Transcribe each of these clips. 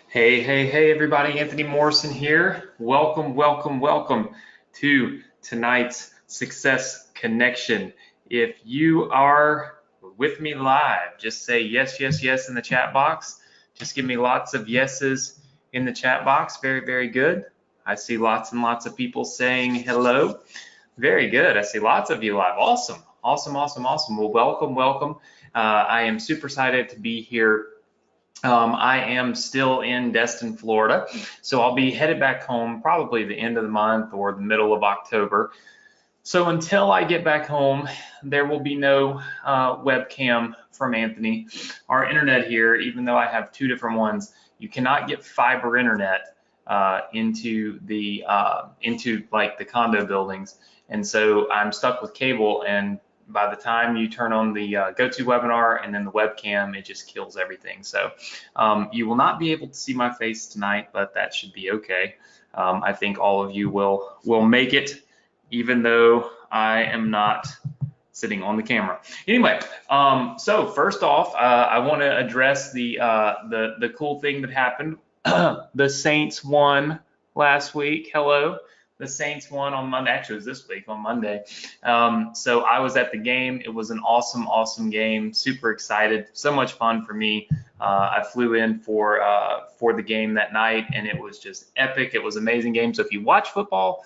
Hey, everybody, Anthony Morrison here. Welcome to tonight's Success Connection. If you are with me live, just say yes in the chat box. Just give me lots of yeses in the chat box. Very good. I see lots and lots of people saying hello. Very good. I see lots of you live. Awesome. Well, welcome. I am super excited to be here. I am still in Destin, Florida, so I'll be headed back home probably the end of the month or the middle of October. So until I get back home, there will be no webcam from Anthony. Our internet here, even though I have two different ones, you cannot get fiber internet into like the condo buildings, and so I'm stuck with cable. And by the time you turn on the GoToWebinar and then the webcam, it just kills everything. So you will not be able to see my face tonight, but that should be okay. I think all of you will make it, even though I am not sitting on the camera. Anyway, so first off, I want to address the cool thing that happened. The Saints won last week. Hello. The Saints won on Monday. Actually, it was this week on Monday. So I was at the game. It was an awesome game. Super excited. So much fun for me. I flew in for the game that night, and it was just epic. It was an amazing game. So if you watch football,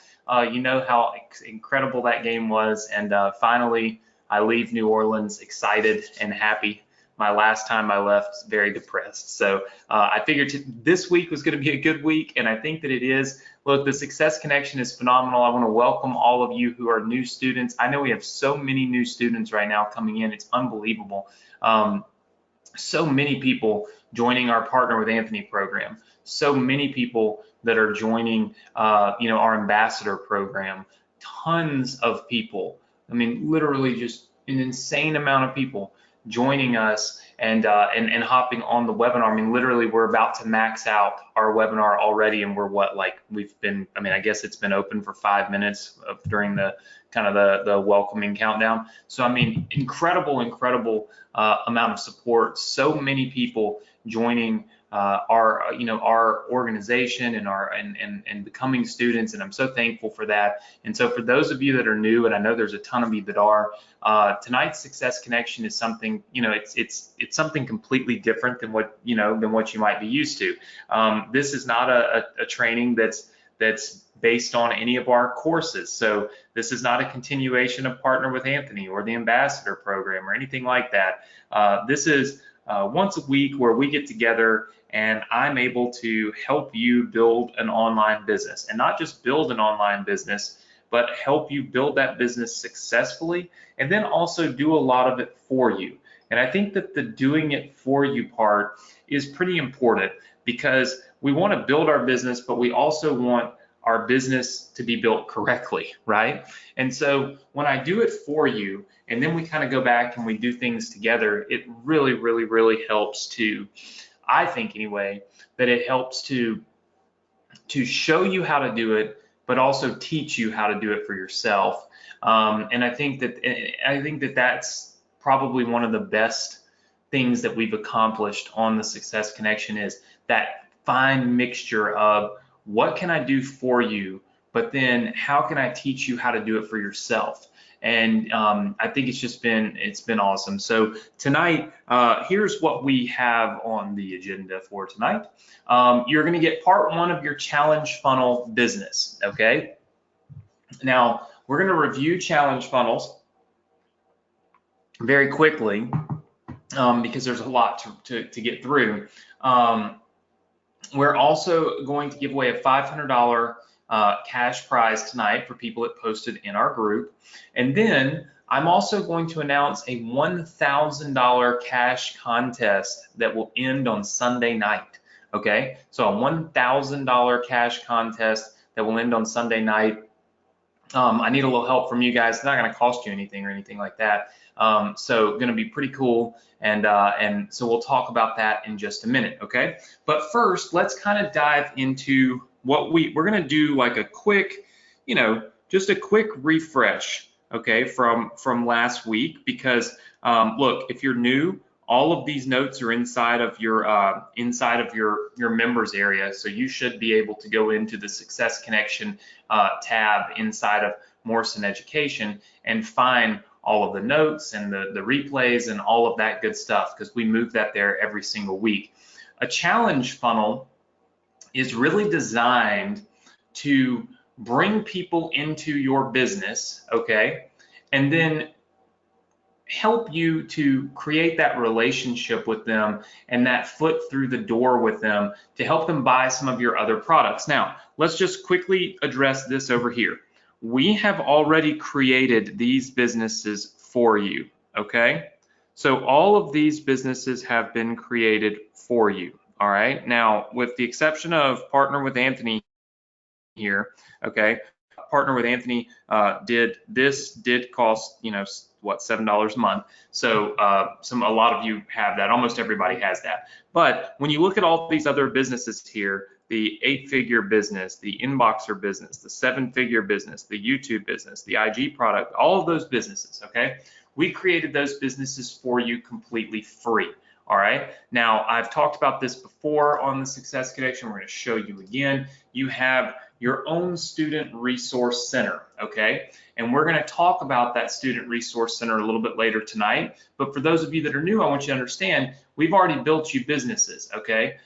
you know how incredible that game was. And finally, I leave New Orleans excited and happy. My last time I left, very depressed. So I figured this week was going to be a good week, and I think that it is. Look, the Success Connection is phenomenal. I want to welcome all of you who are new students. I know we have so many new students right now coming in. It's unbelievable. So many people joining our Partner with Anthony program. So many people that are joining, our ambassador program. Tons of people. I mean, literally just an insane amount of people joining us and hopping on the webinar. I mean, literally, we're about to max out our webinar already, and we're I guess it's been open for 5 minutes during the kind of the welcoming countdown. So, I mean, incredible amount of support. So many people joining our organization and becoming students, and I'm so thankful for that. And so for those of you that are new, and I know there's a ton of you that are, tonight's Success Connection is something, it's something completely different than what you might be used to. This is not a training that's based on any of our courses. So this is not a continuation of Partner with Anthony or the Ambassador program or anything like that. This is once a week where we get together and I'm able to help you build an online business, and not just build an online business, but help you build that business successfully, and then also do a lot of it for you. And I think that the doing it for you part is pretty important, because we want to build our business, but we also want our business to be built correctly, right? And so when I do it for you, and then we kind of go back and we do things together, it really helps to, I think anyway, that it helps to show you how to do it, but also teach you how to do it for yourself. And I think that that's probably one of the best things that we've accomplished on the Success Connection, is that fine mixture of what can I do for you, but then how can I teach you how to do it for yourself? And I think it's been awesome. So tonight, here's what we have on the agenda for tonight. You're going to get part one of your challenge funnel business. Okay. Now we're going to review challenge funnels very quickly because there's a lot to get through. We're also going to give away a $500 cash prize tonight for people that posted in our group. And then I'm also going to announce a $1,000 cash contest that will end on Sunday night. Okay, so a $1,000 cash contest that will end on Sunday night. I need a little help from you guys. It's not going to cost you anything or anything like that. So going to be pretty cool. And so we'll talk about that in just a minute. Okay. But first, let's kind of dive into what we're going to do, like a quick, just a quick refresh. Okay. From last week, because look, if you're new All of these notes are inside of your members area, so you should be able to go into the Success Connection tab inside of Morrison Education and find all of the notes and the replays and all of that good stuff, because we move that there every single week. A challenge funnel is really designed to bring people into your business, okay, and then help you to create that relationship with them and that foot through the door with them to help them buy some of your other products. Now, let's just quickly address this over here. We have already created these businesses for you, okay? So all of these businesses have been created for you, all right? Now, with the exception of Partner with Anthony here, okay? Partner with Anthony did cost, you know, what, $7 a month. So a lot of you have that. Almost everybody has that. But when you look at all these other businesses here, the 8-figure business, the Inboxer business, the 7-figure business, the YouTube business, the IG product, all of those businesses, okay? We created those businesses for you completely free. All right. Now, I've talked about this before on the Success Connection. We're going to show you again. You have your own student resource center, okay? And we're going to talk about that student resource center a little bit later tonight. But for those of you that are new, I want you to understand, we've already built you businesses, okay?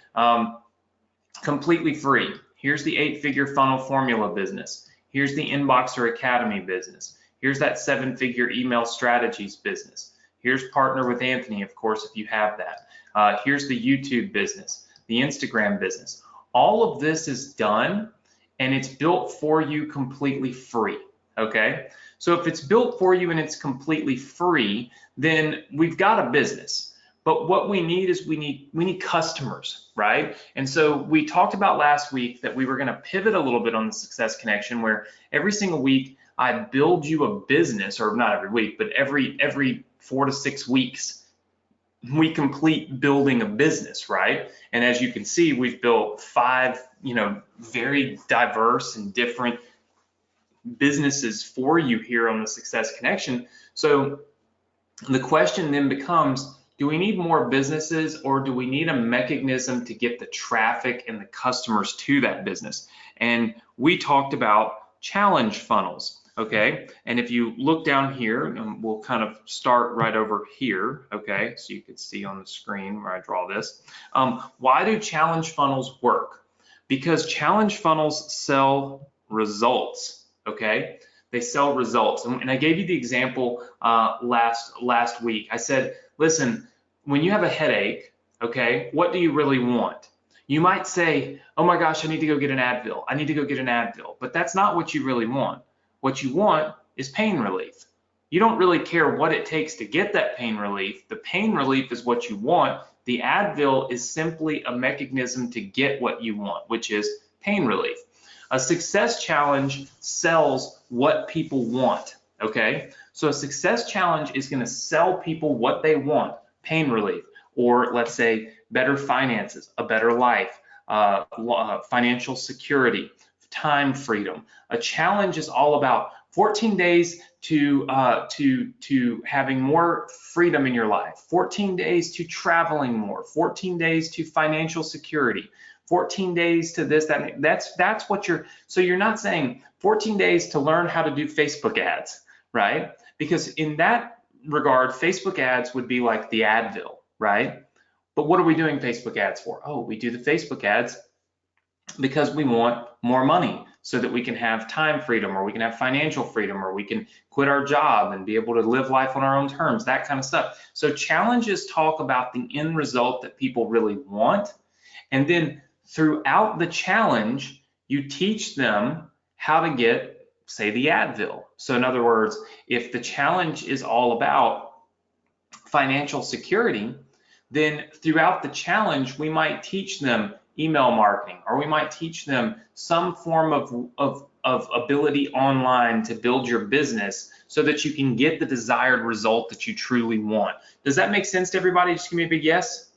Completely free. Here's the 8-figure funnel formula business. Here's the Inboxer Academy business. Here's that 7-figure email strategies business. Here's Partner with Anthony, of course, if you have that. Here's the YouTube business, the Instagram business. All of this is done, and it's built for you completely free, okay? So if it's built for you and it's completely free, then we've got a business. But what we need is we need customers, right? And so we talked about last week that we were going to pivot a little bit on the Success Connection, where every single week I build you a business, or not every week, but every 4 to 6 weeks, we complete building a business, right? And as you can see, we've built 5, you know, very diverse and different businesses for you here on the Success Connection. So the question then becomes, do we need more businesses, or do we need a mechanism to get the traffic and the customers to that business? And we talked about challenge funnels. Okay, and if you look down here, we'll kind of start right over here, okay, so you can see on the screen where I draw this. Why do challenge funnels work? Because challenge funnels sell results, okay? They sell results. And I gave you the example last week. I said, listen, when you have a headache, okay, what do you really want? You might say, oh my gosh, I need to go get an Advil. I need to go get an Advil. But that's not what you really want. What you want is pain relief. You don't really care what it takes to get that pain relief. The pain relief is what you want. The Advil is simply a mechanism to get what you want, which is pain relief. A success challenge sells what people want, okay? So a success challenge is going to sell people what they want, pain relief, or let's say better finances, a better life, financial security, time freedom. A challenge is all about 14 days to having more freedom in your life, 14 days to traveling more, 14 days to financial security, 14 days to this, that. That's what so you're not saying 14 days to learn how to do Facebook ads, right? Because in that regard, Facebook ads would be like the Advil, right? But what are we doing Facebook ads for? Oh, we do the Facebook ads because we want more money so that we can have time freedom, or we can have financial freedom, or we can quit our job and be able to live life on our own terms, that kind of stuff. So challenges talk about the end result that people really want. And then throughout the challenge, you teach them how to get, say, the Advil. So in other words, if the challenge is all about financial security, then throughout the challenge, we might teach them email marketing, or we might teach them some form of ability online to build your business so that you can get the desired result that you truly want. Does that make sense to everybody? Just give me a big yes.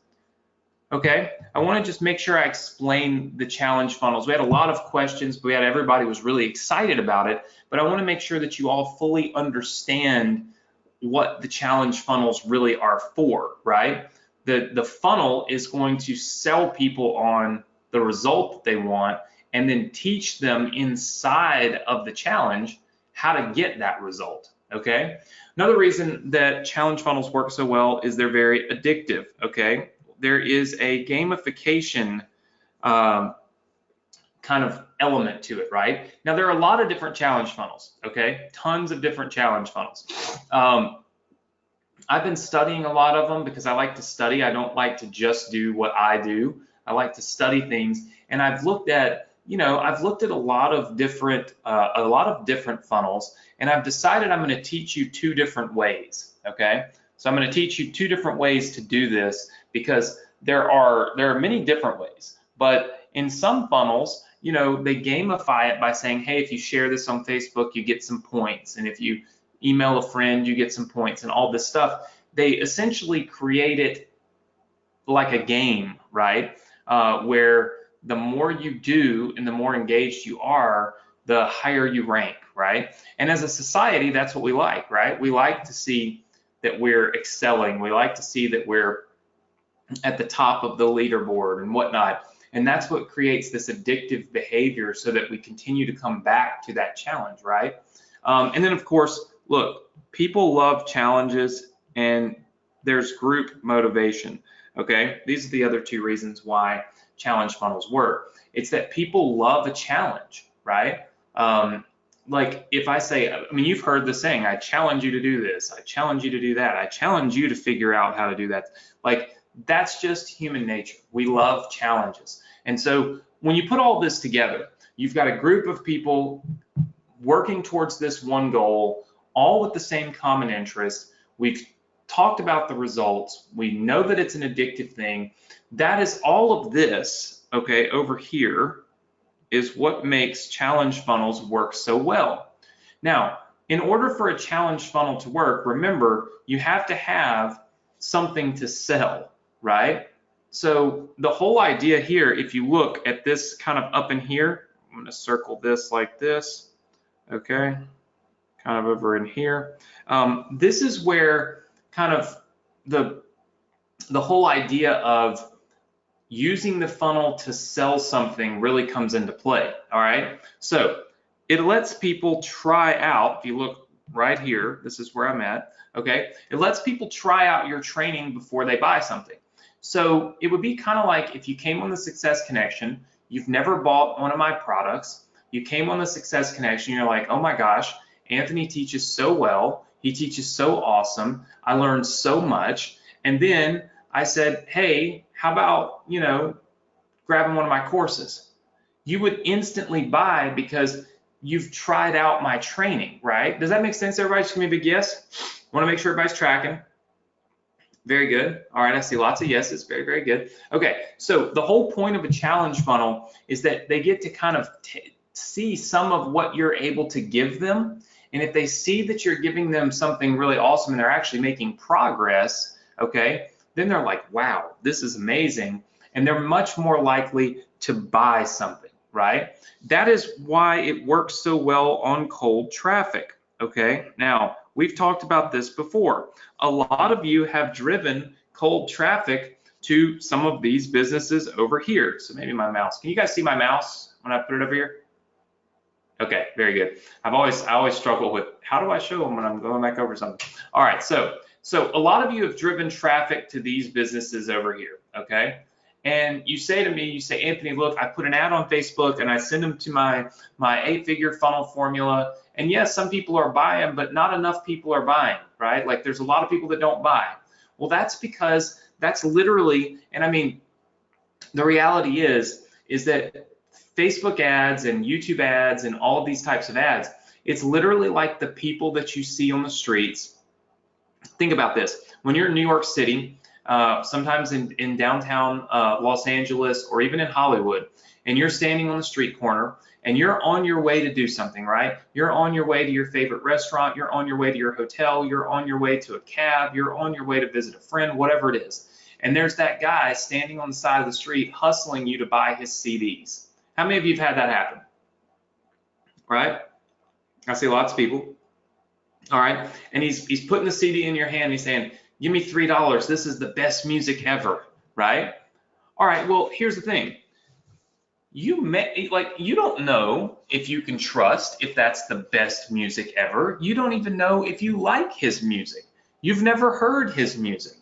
Okay, I want to just make sure I explain the challenge funnels. We had a lot of questions, but everybody was really excited about it, but I want to make sure that you all fully understand what the challenge funnels really are for, right? the funnel is going to sell people on the result that they want, and then teach them inside of the challenge how to get that result. Okay. Another reason that challenge funnels work so well is they're very addictive. Okay. There is a gamification kind of element to it, right? Now, there are a lot of different challenge funnels, okay? Tons of different challenge funnels. I've been studying a lot of them because I like to study. I don't like to just do what I do. I like to study things, and I've looked at, I've looked at a lot of different funnels, and I've decided I'm going to teach you two different ways, okay? So I'm going to teach you two different ways to do this because there are many different ways, but in some funnels, they gamify it by saying, hey, if you share this on Facebook, you get some points. And if you email a friend, you get some points and all this stuff. They essentially create it like a game, right? Where the more you do and the more engaged you are, the higher you rank, right? And as a society, that's what we like, right? We like to see that we're excelling. We like to see that we're at the top of the leaderboard and whatnot. And that's what creates this addictive behavior so that we continue to come back to that challenge, right? And then, of course, look, people love challenges and there's group motivation, okay? These are the other two reasons why challenge funnels work. It's that people love a challenge, right? Like if I say, I mean, you've heard the saying, I challenge you to do this, I challenge you to do that, I challenge you to figure out how to do that. Like, that's just human nature. We love challenges. And so when you put all this together, you've got a group of people working towards this one goal, all with the same common interest. We've talked about the results. We know that it's an addictive thing. That is all of this, okay, over here is what makes challenge funnels work so well. Now, in order for a challenge funnel to work, remember, you have to have something to sell, right? So the whole idea here, if you look at this kind of up in here, I'm going to circle this like this, okay, kind of over in here. This is where kind of the whole idea of using the funnel to sell something really comes into play, all right? So it lets people try out, if you look right here, this is where I'm at, okay? It lets people try out your training before they buy something. So it would be kind of like if you came on the Success Connection, you've never bought one of my products, you came on the Success Connection, you're like, oh my gosh, Anthony teaches so well, he teaches so awesome, I learned so much, and then I said, hey, how about, grabbing one of my courses? You would instantly buy because you've tried out my training, right? Does that make sense, everybody? Just give me a big yes. Want to make sure everybody's tracking. Very good. All right, I see lots of yeses. Very, very good. Okay, so the whole point of a challenge funnel is that they get to kind of see some of what you're able to give them. And if they see that you're giving them something really awesome and they're actually making progress, okay, then they're like, wow, this is amazing. And they're much more likely to buy something, right? That is why it works so well on cold traffic, okay? Now, we've talked about this before. A lot of you have driven cold traffic to some of these businesses over here. So maybe my mouse. Can you guys see my mouse when I put it over here? Okay, very good. I always struggle with how do I show them when I'm going back over something. All right, so a lot of you have driven traffic to these businesses over here, okay? And you say to me, you say, Anthony, look, I put an ad on Facebook and I send them to my 8-figure funnel formula. And yes, some people are buying, but not enough people are buying, right? Like there's a lot of people that don't buy. Well, that's because that's literally, and I mean, the reality is that Facebook ads and YouTube ads and all of these types of ads, it's literally like the people that you see on the streets. Think about this. When you're in New York City, sometimes in downtown Los Angeles or even in Hollywood, and you're standing on the street corner and you're on your way to do something, right? You're on your way to your favorite restaurant, you're on your way to your hotel, you're on your way to a cab, you're on your way to visit a friend, whatever it is. And there's that guy standing on the side of the street hustling you to buy his CDs. How many of you have had that happen? Right? I see lots of people. All right, and he's putting the CD in your hand. He's saying, Give me $3. This is the best music ever, right? All right, well, here's the thing. You don't know if you can trust if that's the best music ever. You don't even know if you like his music. You've never heard his music.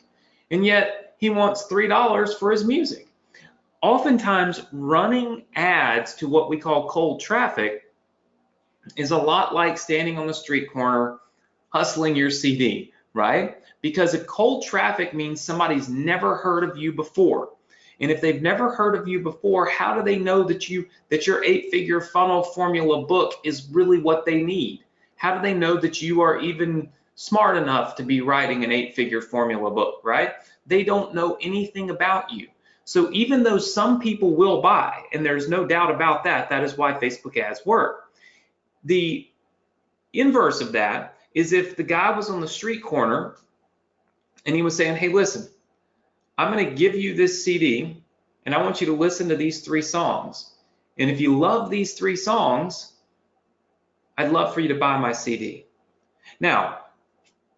And yet he wants $3 for his music. Oftentimes, running ads to what we call cold traffic is a lot like standing on the street corner hustling your CD, right? Because if cold traffic means somebody's never heard of you before, and if they've never heard of you before, how do they know that your 8-figure funnel formula book is really what they need? How do they know that you are even smart enough to be writing an 8-figure formula book, right? They don't know anything about you. So even though some people will buy, and there's no doubt about that, that is why Facebook ads work. The inverse of that is if the guy was on the street corner and he was saying, hey, listen, I'm going to give you this CD and I want you to listen to these 3 songs. And if you love these 3 songs, I'd love for you to buy my CD. Now,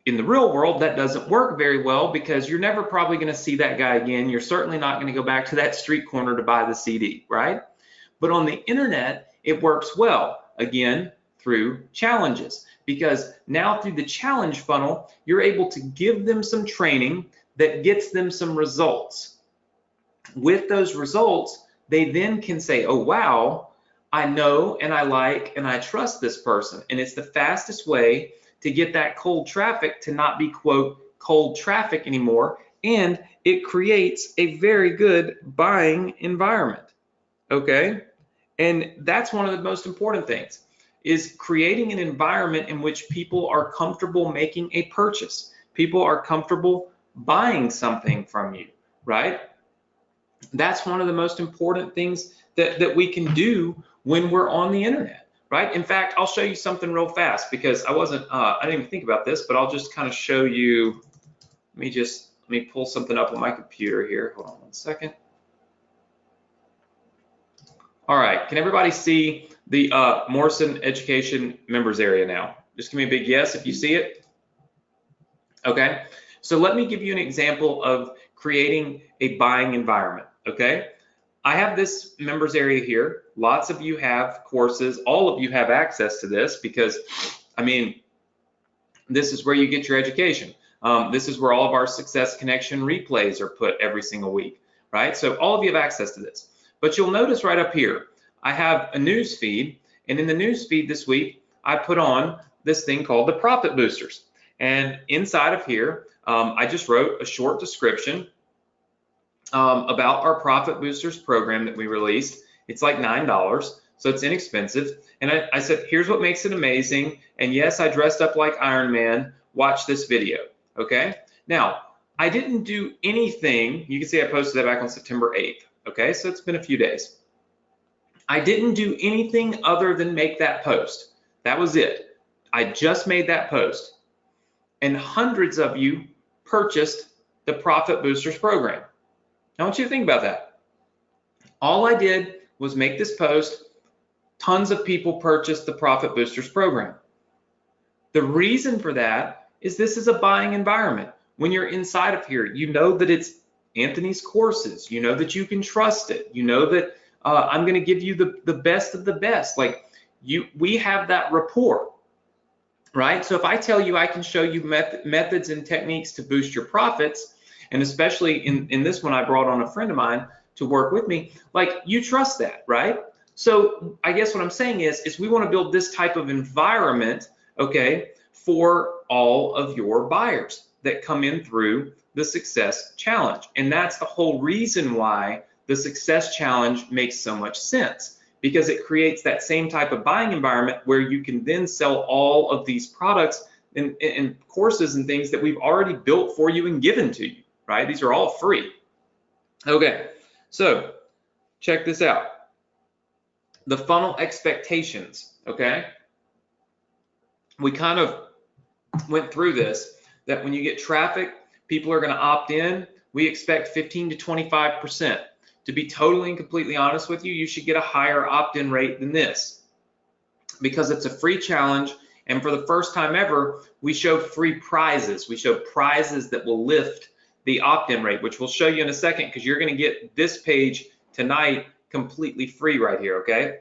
in the real world, that doesn't work very well because you're never probably going to see that guy again. You're certainly not going to go back to that street corner to buy the CD, right? But on the internet, it works well, again, through challenges. Because now through the challenge funnel, you're able to give them some training that gets them some results. With those results, they then can say, oh, wow, I know and I like and I trust this person. And it's the fastest way to get that cold traffic to not be, quote, cold traffic anymore. And it creates a very good buying environment, okay? And that's one of the most important things, is creating an environment in which people are comfortable making a purchase. People are comfortable buying something from you, right? That's one of the most important things that we can do when we're on the internet, right? In fact, I'll show you something real fast because I didn't even think about this, but I'll just kind of show you. Let me pull something up on my computer here. Hold on one second. All right, can everybody see the Morrison Education members area now? Just give me a big yes if you see it. Okay, so let me give you an example of creating a buying environment, okay? I have this members area here. Lots of you have courses. All of you have access to this because, I mean, this is where you get your education. This is where all of our Success Connection replays are put every single week, right? So all of you have access to this. But you'll notice right up here, I have a news feed. And in the news feed this week, I put on this thing called the Profit Boosters. And inside of here, I just wrote a short description about our Profit Boosters program that we released. It's like $9, so it's inexpensive. And I said, here's what makes it amazing. And yes, I dressed up like Iron Man. Watch this video, okay? Now, I didn't do anything. You can see I posted that back on September 8th, okay? So it's been a few days. I didn't do anything other than make that post. That was it. I just made that post. And hundreds of you purchased the Profit Boosters program. I want you to think about that. All I did was make this post. Tons of people purchased the Profit Boosters program. The reason for that is this is a buying environment. When you're inside of here, you know that it's Anthony's courses. You know that you can trust it. You know that I'm going to give you the best of the best. We have that rapport, right? So if I tell you I can show you methods and techniques to boost your profits, and especially in this one, I brought on a friend of mine to work with me, you trust that, right? So I guess what I'm saying is we want to build this type of environment, okay, for all of your buyers that come in through the Success Challenge. And that's the whole reason why the Success Challenge makes so much sense, because it creates that same type of buying environment where you can then sell all of these products and courses and things that we've already built for you and given to you, right? These are all free. Okay, so check this out. The funnel expectations, okay? We kind of went through this, that when you get traffic, people are going to opt in. We expect 15 to 25%. To be totally and completely honest with you, you should get a higher opt-in rate than this because it's a free challenge And for the first time ever, we show free prizes. We show prizes that will lift the opt-in rate, which we'll show you in a second, because you're going to get this page tonight completely free right here, okay?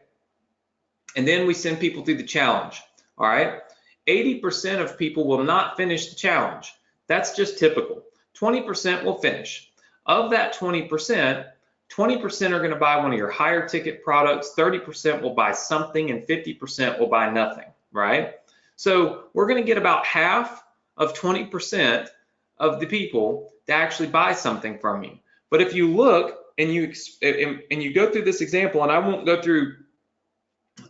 And then we send people through the challenge, all right? 80% of people will not finish the challenge. That's just typical. 20% will finish. Of that 20%, 20% are going to buy one of your higher ticket products, 30% will buy something, and 50% will buy nothing, right? So we're going to get about half of 20% of the people to actually buy something from you. But if you look and you go through this example, and I won't go through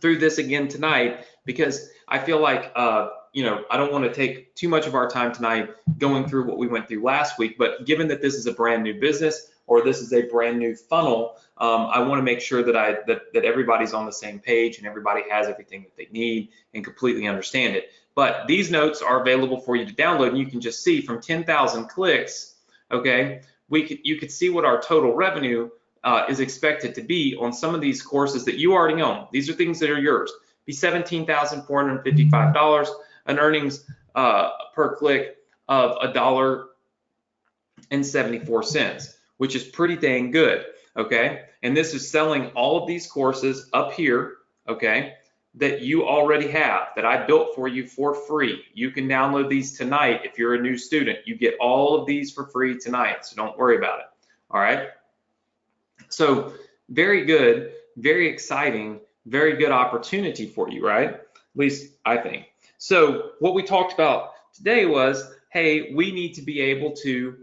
this again tonight because I feel like I don't want to take too much of our time tonight going through what we went through last week, but given that this is a brand new business or this is a brand new funnel, I want to make sure that that everybody's on the same page and everybody has everything that they need and completely understand it. But these notes are available for you to download, and you can just see from 10,000 clicks, okay, you could see what our total revenue is expected to be on some of these courses that you already own. These are things that are yours. Be $17,455, an earnings per click of $1.74, which is pretty dang good, okay? And this is selling all of these courses up here, okay, that you already have, that I built for you for free. You can download these tonight if you're a new student. You get all of these for free tonight, so don't worry about it, all right? So very good, very exciting, very good opportunity for you, right? At least I think. So what we talked about today was, hey, we need to be able to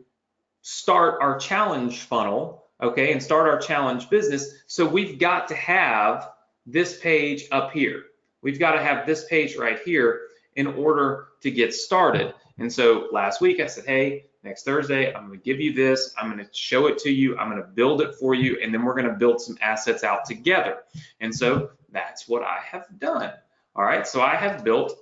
start our challenge funnel, okay, and start our challenge business. So we've got to have this page up here. We've got to have this page right here in order to get started. And so last week I said, hey, next Thursday, I'm going to give you this. I'm going to show it to you. I'm going to build it for you. And then we're going to build some assets out together. And so that's what I have done. All right. So I have built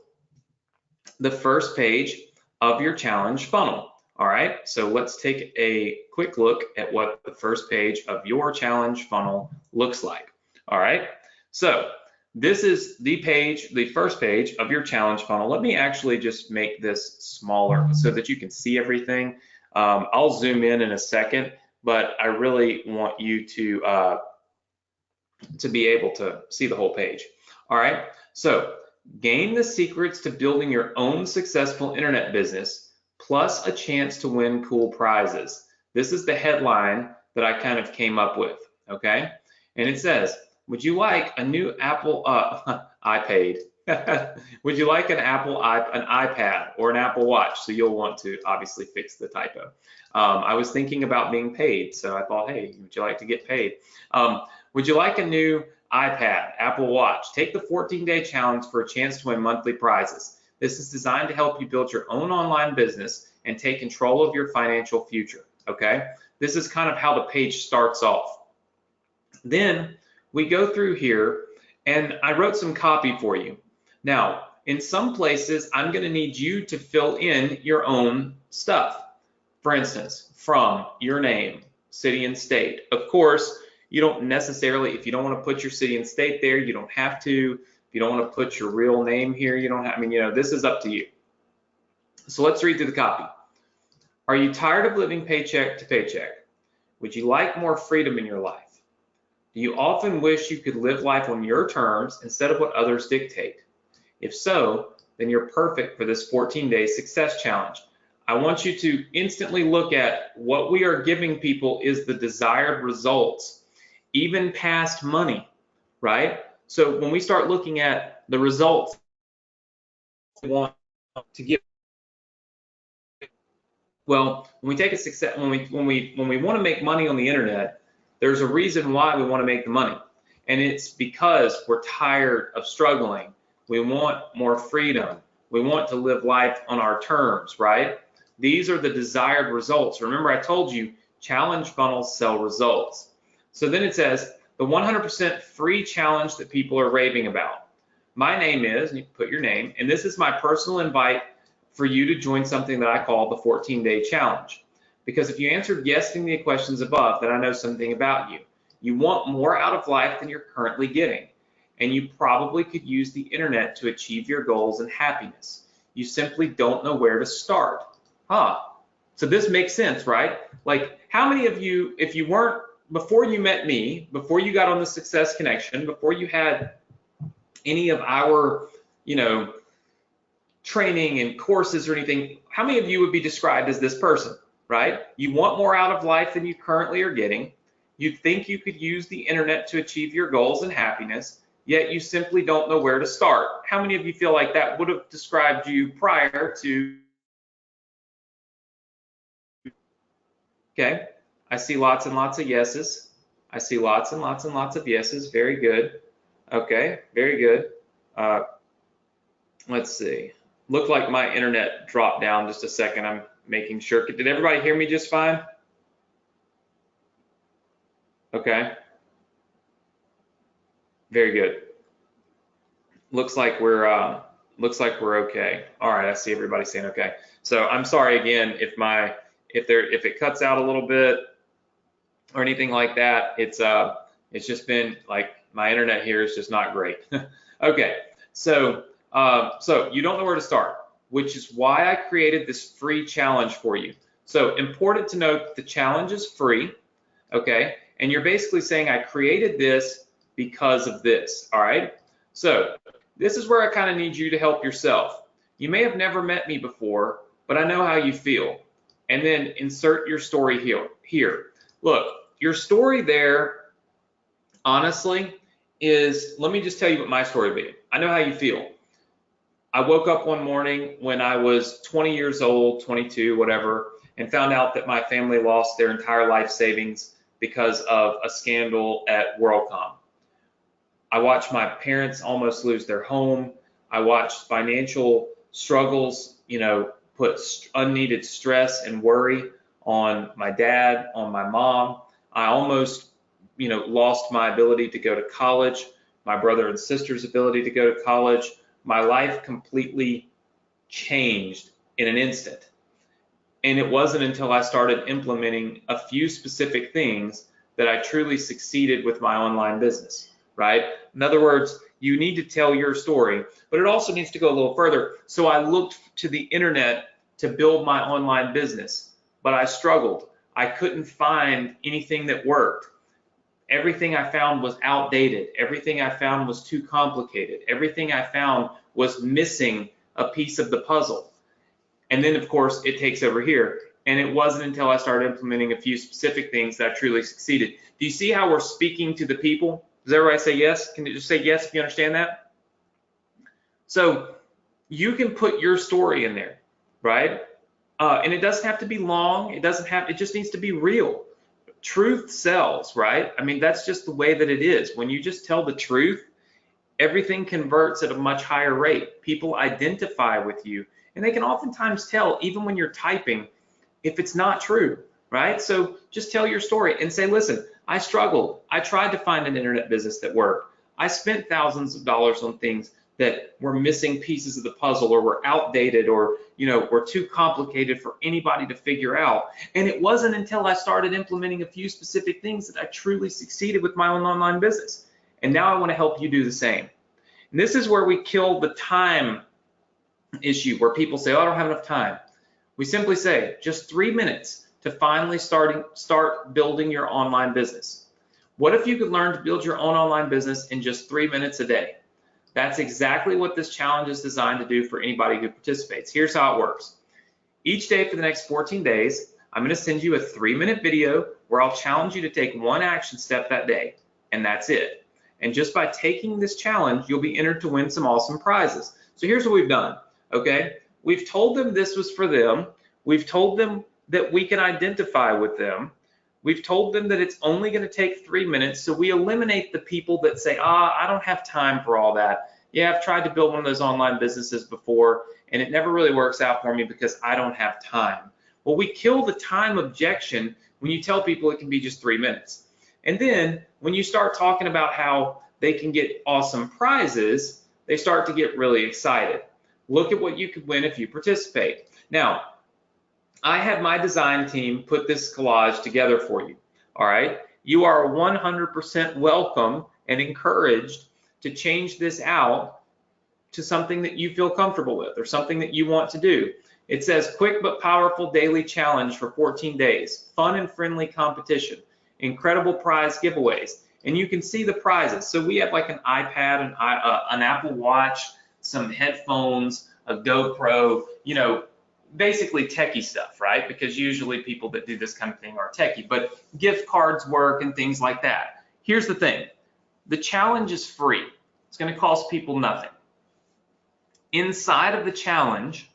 the first page of your challenge funnel. All right. So let's take a quick look at what the first page of your challenge funnel looks like. All right. So this is the first page of your challenge funnel. Let me actually just make this smaller so that you can see everything. I'll zoom in a second, but I really want you to be able to see the whole page. All right, so gain the secrets to building your own successful internet business, plus a chance to win cool prizes. This is the headline that I kind of came up with, okay? And it says, would you like a new Apple iPad? Would you like an iPad or an Apple Watch? So you'll want to obviously fix the typo. I was thinking about being paid, so I thought, hey, would you like to get paid? Would you like a new iPad, Apple Watch? Take the 14-day challenge for a chance to win monthly prizes. This is designed to help you build your own online business and take control of your financial future, okay? This is kind of how the page starts off. Then we go through here, and I wrote some copy for you. Now, in some places, I'm going to need you to fill in your own stuff. For instance, from your name, city and state. Of course, you don't necessarily, if you don't want to put your city and state there, you don't have to. If you don't want to put your real name here, you don't have, this is up to you. So let's read through the copy. Are you tired of living paycheck to paycheck? Would you like more freedom in your life? Do you often wish you could live life on your terms instead of what others dictate? If so, then you're perfect for this 14-day success challenge. I want you to instantly look at what we are giving people is the desired results, even past money, right? So when we start looking at the results we want to give, well, when we take a success, when we want to make money on the internet, there's a reason why we want to make the money, and it's because we're tired of struggling. We want more freedom. We want to live life on our terms, right? These are the desired results. Remember, I told you challenge funnels sell results. So then it says the 100% free challenge that people are raving about. My name is, and you put your name, and this is my personal invite for you to join something that I call the 14-day challenge. Because if you answered yes to the questions above, then I know something about you. You want more out of life than you're currently getting. and you probably could use the internet to achieve your goals and happiness. You simply don't know where to start. So this makes sense, right? Like, how many of you, if you weren't, before you met me, before you got on the Success Connection, before you had any of our, training and courses or anything, how many of you would be described as this person, right? You want more out of life than you currently are getting. You think you could use the internet to achieve your goals and happiness, yet you simply don't know where to start. How many of you feel like that would have described you prior to? Okay, I see lots and lots of yeses. I see lots and lots and lots of yeses. Very good. Okay, very good. Let's see. Looked like my internet dropped down just a second. I'm making sure. Did everybody hear me just fine? Okay. Very good. Looks like we're okay. All right, I see everybody saying okay. So I'm sorry again if it cuts out a little bit or anything like that. It's just been like my internet here is just not great. Okay, so you don't know where to start, which is why I created this free challenge for you. So important to note that the challenge is free, okay? And you're basically saying I created this because of this, all right? So this is where I kind of need you to help yourself. You may have never met me before, but I know how you feel. And then insert your story here. Look, your story there, honestly, is, let me just tell you what my story would be. I know how you feel. I woke up one morning when I was 20 years old, 22, whatever, and found out that my family lost their entire life savings because of a scandal at WorldCom. I watched my parents almost lose their home. I watched financial struggles, put unneeded stress and worry on my dad, on my mom. I almost, lost my ability to go to college, my brother and sister's ability to go to college. My life completely changed in an instant. And it wasn't until I started implementing a few specific things that I truly succeeded with my online business, right? In other words, you need to tell your story, but it also needs to go a little further. So I looked to the internet to build my online business, but I struggled. I couldn't find anything that worked. Everything I found was outdated. Everything I found was too complicated. Everything I found was missing a piece of the puzzle. And then, of course, it takes over here. And it wasn't until I started implementing a few specific things that I truly succeeded. Do you see how we're speaking to the people? Does everybody say yes? Can you just say yes if you understand that? So you can put your story in there, right? And it doesn't have to be long. It just needs to be real. Truth sells, right? I mean, that's just the way that it is. When you just tell the truth, everything converts at a much higher rate. People identify with you, and they can oftentimes tell, even when you're typing, if it's not true, right? So just tell your story and say, listen, I struggled. I tried to find an internet business that worked. I spent thousands of dollars on things that were missing pieces of the puzzle or were outdated or were too complicated for anybody to figure out. And it wasn't until I started implementing a few specific things that I truly succeeded with my own online business. And now I want to help you do the same. And this is where we kill the time issue, where people say, oh, I don't have enough time. We simply say just 3 minutes to finally start building your online business. What if you could learn to build your own online business in just 3 minutes a day? That's exactly what this challenge is designed to do for anybody who participates. Here's how it works. Each day for the next 14 days, I'm going to send you a 3-minute video where I'll challenge you to take one action step that day, and that's it. And just by taking this challenge, you'll be entered to win some awesome prizes. So here's what we've done, okay? We've told them this was for them. We've told them that we can identify with them. We've told them that it's only going to take 3 minutes, so we eliminate the people that say, I don't have time for all that. Yeah, I've tried to build one of those online businesses before, and it never really works out for me because I don't have time. Well, we kill the time objection when you tell people it can be just 3 minutes. And then when you start talking about how they can get awesome prizes, they start to get really excited. Look at what you could win if you participate. Now, I had my design team put this collage together for you, all right? You are 100% welcome and encouraged to change this out to something that you feel comfortable with or something that you want to do. It says quick but powerful daily challenge for 14 days, fun and friendly competition, incredible prize giveaways. And you can see the prizes. So we have like an iPad, an Apple Watch, some headphones, a GoPro, you know, basically techie stuff, right? Because usually people that do this kind of thing are techie, but gift cards work and things like that. Here's the thing. The challenge is free. It's going to cost people nothing. Inside of the challenge,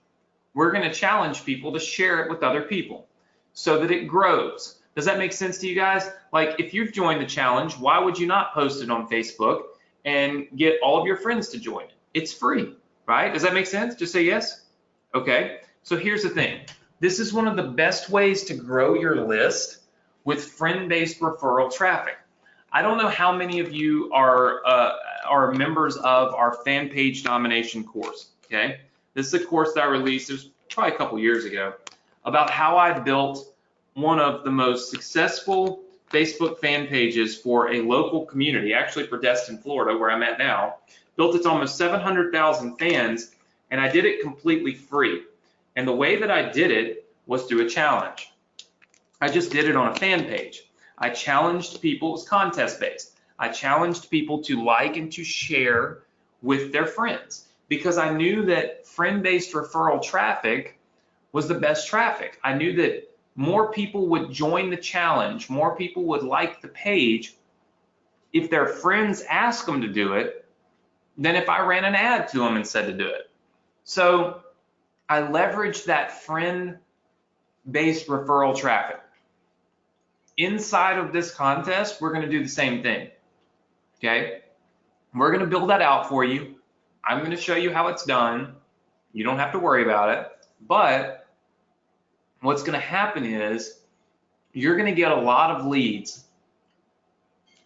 we're going to challenge people to share it with other people so that it grows. Does that make sense to you guys? Like if you've joined the challenge, why would you not post it on Facebook and get all of your friends to join it? It's free, right? Does that make sense? Just say yes. Okay. So here's the thing. This is one of the best ways to grow your list with friend-based referral traffic. I don't know how many of you are members of our fan page domination course, okay? This is a course that I released, it was probably a couple years ago, about how I built one of the most successful Facebook fan pages for a local community, actually for Destin, Florida, where I'm at now. Built it to almost 700,000 fans, and I did it completely free. And the way that I did it was through a challenge. I just did it on a fan page. I challenged people, it was contest based. I challenged people to like and to share with their friends because I knew that friend-based referral traffic was the best traffic. I knew that more people would join the challenge, more people would like the page if their friends asked them to do it than if I ran an ad to them and said to do it. So I leveraged that friend-based referral traffic. Inside of this contest, we're going to do the same thing, okay? We're going to build that out for you. I'm going to show you how it's done. You don't have to worry about it, but what's going to happen is you're going to get a lot of leads,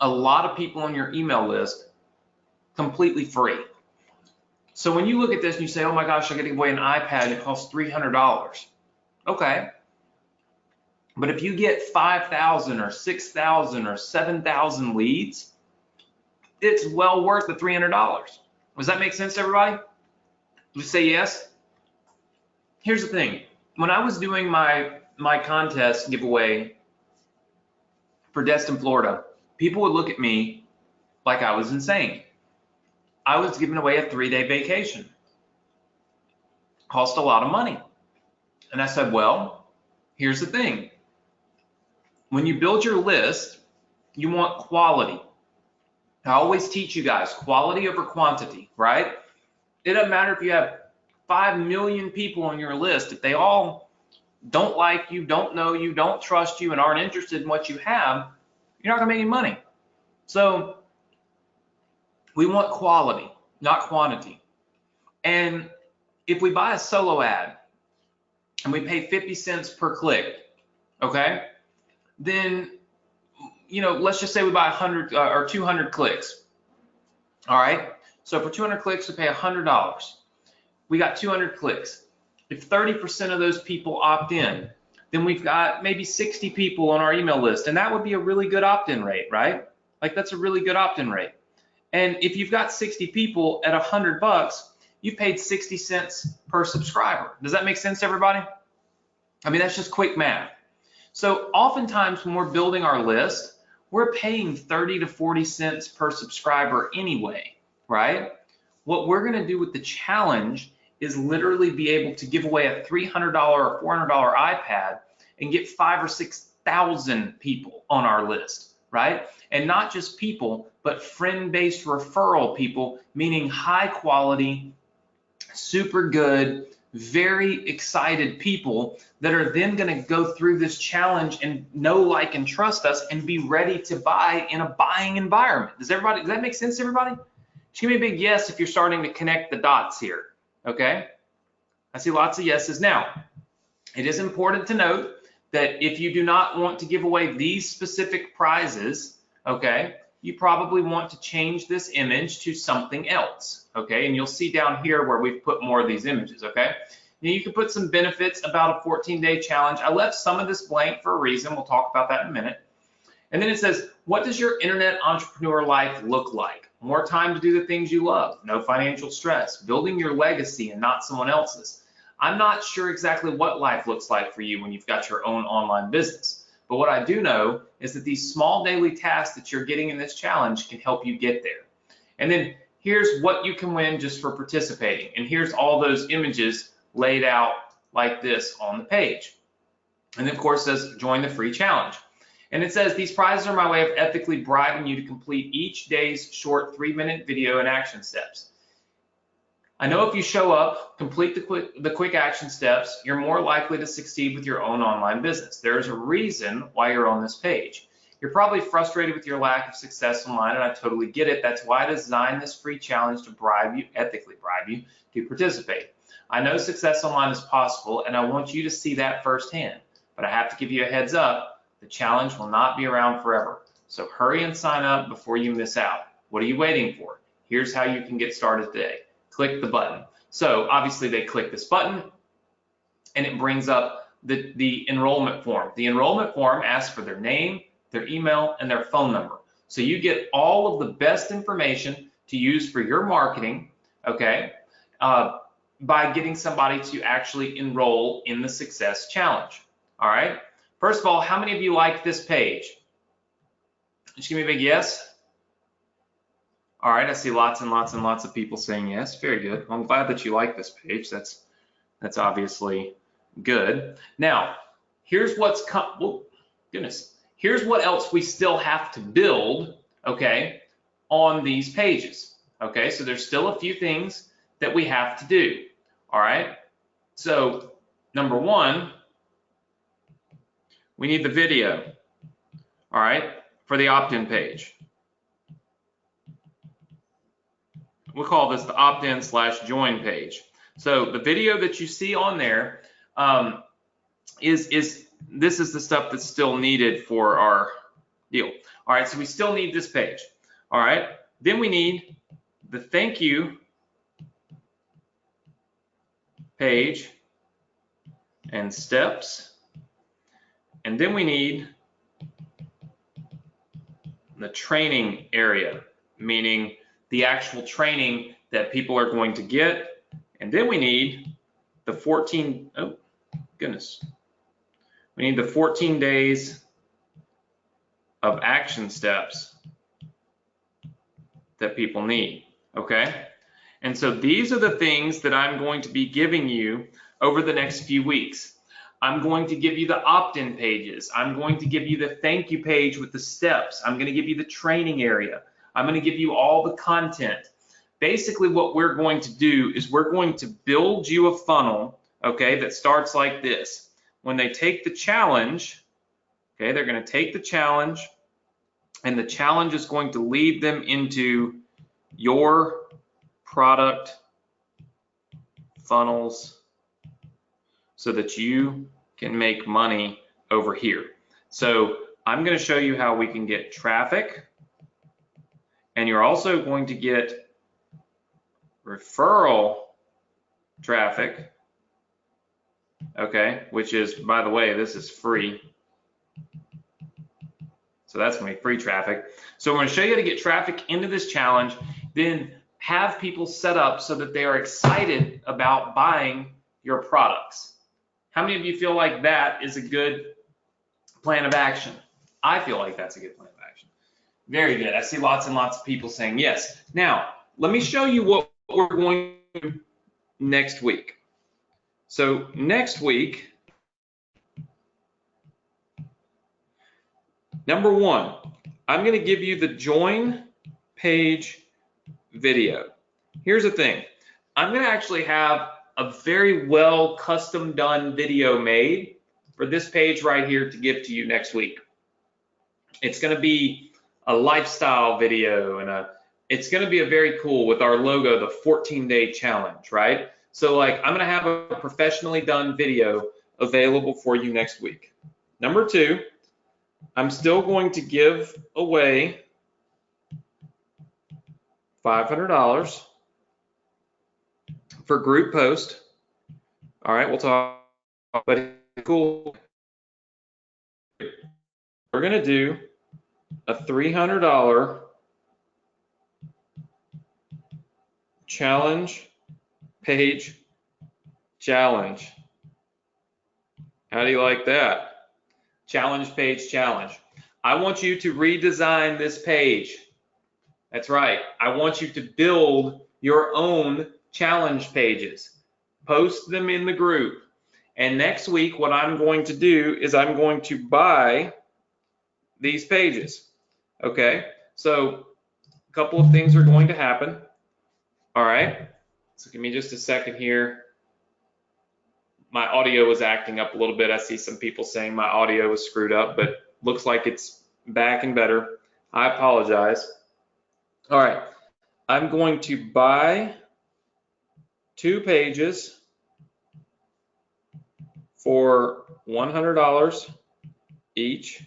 a lot of people on your email list completely free. So when you look at this and you say, oh my gosh, I got to give away an iPad and it costs $300. Okay. But if you get 5,000 or 6,000 or 7,000 leads, it's well worth the $300. Does that make sense to everybody? Just say yes. Here's the thing. When I was doing my contest giveaway for Destin, Florida, people would look at me like I was insane. I was giving away a 3-day vacation. Cost a lot of money. And I said, well, here's the thing. When you build your list, you want quality. I always teach you guys quality over quantity, right? It doesn't matter if you have 5 million people on your list. If they all don't like you, don't know you, don't trust you, and aren't interested in what you have, you're not gonna make any money. So we want quality, not quantity. And if we buy a solo ad and we pay 50 cents per click, okay? Then, you know, let's just say we buy 100 or 200 clicks. All right. So for 200 clicks, we pay $100. We got 200 clicks. If 30% of those people opt in, then we've got maybe 60 people on our email list, and that would be a really good opt-in rate, right? Like that's a really good opt-in rate. And if you've got 60 people at $100, you paid 60 cents per subscriber. Does that make sense to everybody? I mean, that's just quick math. So oftentimes when we're building our list, we're paying 30 to 40 cents per subscriber anyway, right? What we're going to do with the challenge is literally be able to give away a $300 or $400 iPad and get 5,000 or 6,000 people on our list, right? And not just people, but friend-based referral people, meaning high quality, super good, very excited people that are then going to go through this challenge and know, like, and trust us and be ready to buy in a buying environment. Does that make sense to everybody? Just give me a big yes if you're starting to connect the dots here, okay? I see lots of yeses. Now, it is important to note that if you do not want to give away these specific prizes, okay, you probably want to change this image to something else, okay? And you'll see down here where we've put more of these images, okay? Now you can put some benefits about a 14-day challenge. I left some of this blank for a reason. We'll talk about that in a minute. And then it says, what does your internet entrepreneur life look like? More time to do the things you love, no financial stress, building your legacy and not someone else's. I'm not sure exactly what life looks like for you when you've got your own online business. But what I do know is that these small daily tasks that you're getting in this challenge can help you get there. And then here's what you can win just for participating. And here's all those images laid out like this on the page. And then of course it says join the free challenge. And it says these prizes are my way of ethically bribing you to complete each day's short 3-minute video and action steps. I know if you show up, complete the quick action steps, you're more likely to succeed with your own online business. There's a reason why you're on this page. You're probably frustrated with your lack of success online, and I totally get it. That's why I designed this free challenge to bribe you, ethically bribe you, to participate. I know success online is possible, and I want you to see that firsthand. But I have to give you a heads up. The challenge will not be around forever. So hurry and sign up before you miss out. What are you waiting for? Here's how you can get started today. Click the button. So obviously they click this button and it brings up the enrollment form. The enrollment form asks for their name, their email, and their phone number. So you get all of the best information to use for your marketing, okay, by getting somebody to actually enroll in the Success Challenge. All right. First of all, how many of you like this page? Just give me a big yes. All right, I see lots and lots and lots of people saying yes. Very good. Well, I'm glad that you like this page. That's obviously good. Now, here's what's here's what else we still have to build, okay, on these pages. Okay, so there's still a few things that we have to do. All right. So, number one, we need the video, all right, for the opt-in page. We'll call this the opt-in/join page. So the video that you see on there this is the stuff that's still needed for our deal. All right, so we still need this page. All right, then we need the thank you page and steps. And then we need the training area, meaning the actual training that people are going to get. And then we need the 14 days of action steps that people need, okay? And so these are the things that I'm going to be giving you over the next few weeks. I'm going to give you the opt-in pages. I'm going to give you the thank you page with the steps. I'm going to give you the training area. I'm going to give you all the content. Basically, what we're going to do is we're going to build you a funnel, okay, that starts like this. When they take the challenge, okay, they're going to take the challenge, and the challenge is going to lead them into your product funnels so that you can make money over here. So I'm going to show you how we can get traffic, and you're also going to get referral traffic, okay, which is, by the way, this is free. So that's going to be free traffic. So I'm going to show you how to get traffic into this challenge, then have people set up so that they are excited about buying your products. How many of you feel like that is a good plan of action? I feel like that's a good plan of action. Very good. I see lots and lots of people saying yes. Now, let me show you what we're going to do next week. So next week, number one, I'm going to give you the join page video. Here's the thing. I'm going to actually have a very well custom done video made for this page right here to give to you next week. It's going to be a lifestyle video, and it's going to be a very cool with our logo, the 14-day challenge, right? So like I'm going to have a professionally done video available for you next week. Number two, I'm still going to give away $500 for group post. All right, we'll talk, but cool. We're going to do a $300 challenge page challenge. How do you like that? Challenge page challenge. I want you to redesign this page. That's right. I want you to build your own challenge pages. Post them in the group. And next week, what I'm going to do is I'm going to buy these pages. Okay? So a couple of things are going to happen. All right? So give me just a second here. My audio was acting up a little bit. I see some people saying my audio was screwed up, but looks like it's back and better. I apologize. All right. I'm going to buy 2 pages for $100 each,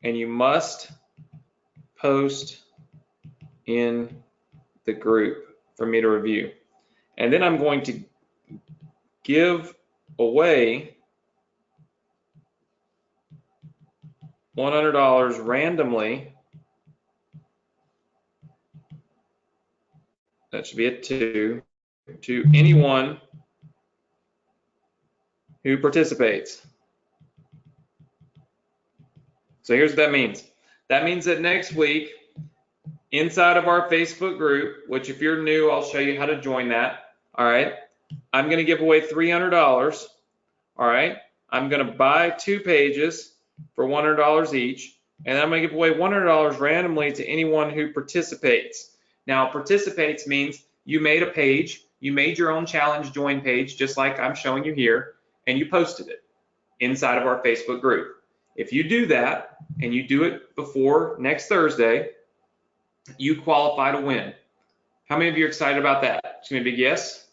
and you must post in the group for me to review. And then I'm going to give away $100 randomly. That should be a 2 to anyone who participates. So here's what that means. That means that next week, inside of our Facebook group, which if you're new, I'll show you how to join that. All right. I'm going to give away $300. All right. I'm going to buy 2 pages for $100 each, and I'm going to give away $100 randomly to anyone who participates. Now, participates means you made a page, you made your own challenge join page, just like I'm showing you here, and you posted it inside of our Facebook group. If you do that, and you do it before next Thursday, you qualify to win. How many of you are excited about that? It's going to be a big yes.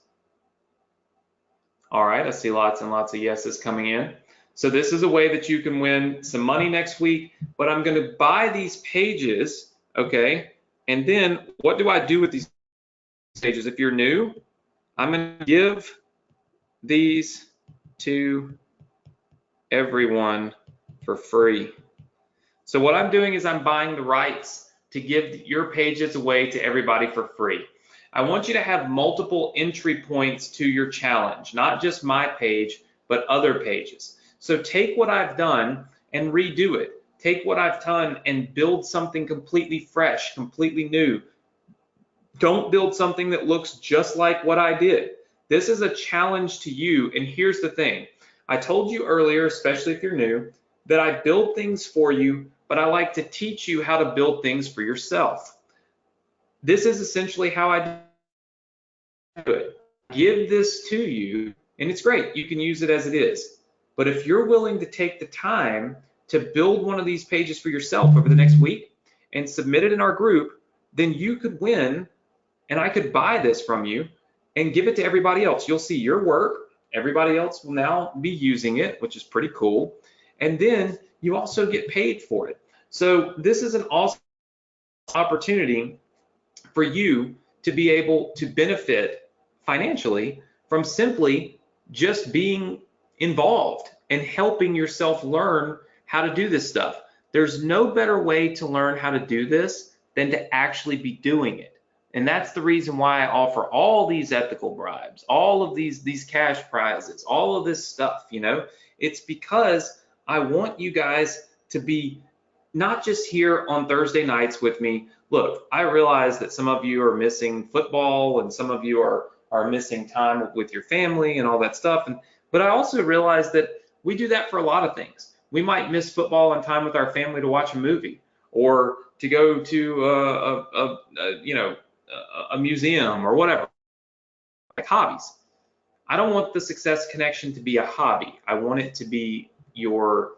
All right, I see lots and lots of yeses coming in. So this is a way that you can win some money next week, but I'm going to buy these pages, okay? And then what do I do with these pages? If you're new, I'm going to give these to everyone for free. So what I'm doing is I'm buying the rights to give your pages away to everybody for free. I want you to have multiple entry points to your challenge, not just my page, but other pages. So take what I've done and redo it. Take what I've done and build something completely fresh, completely new. Don't build something that looks just like what I did. This is a challenge to you, and here's the thing. I told you earlier, especially if you're new, that I build things for you, but I like to teach you how to build things for yourself. This is essentially how I do it. Give this to you, and it's great. You can use it as it is. But if you're willing to take the time to build one of these pages for yourself over the next week and submit it in our group, then you could win, and I could buy this from you and give it to everybody else. You'll see your work. Everybody else will now be using it, which is pretty cool. And then you also get paid for it. So this is an awesome opportunity for you to be able to benefit financially from simply just being involved and helping yourself learn how to do this stuff. There's no better way to learn how to do this than to actually be doing it. And that's the reason why I offer all these ethical bribes, all of these cash prizes, all of this stuff, you know. It's because I want you guys to be not just here on Thursday nights with me. Look, I realize that some of you are missing football and some of you are missing time with your family and all that stuff. But I also realize that we do that for a lot of things. We might miss football and time with our family to watch a movie or to go to a museum or whatever, like hobbies. I don't want the Success Connection to be a hobby. I want it to be your,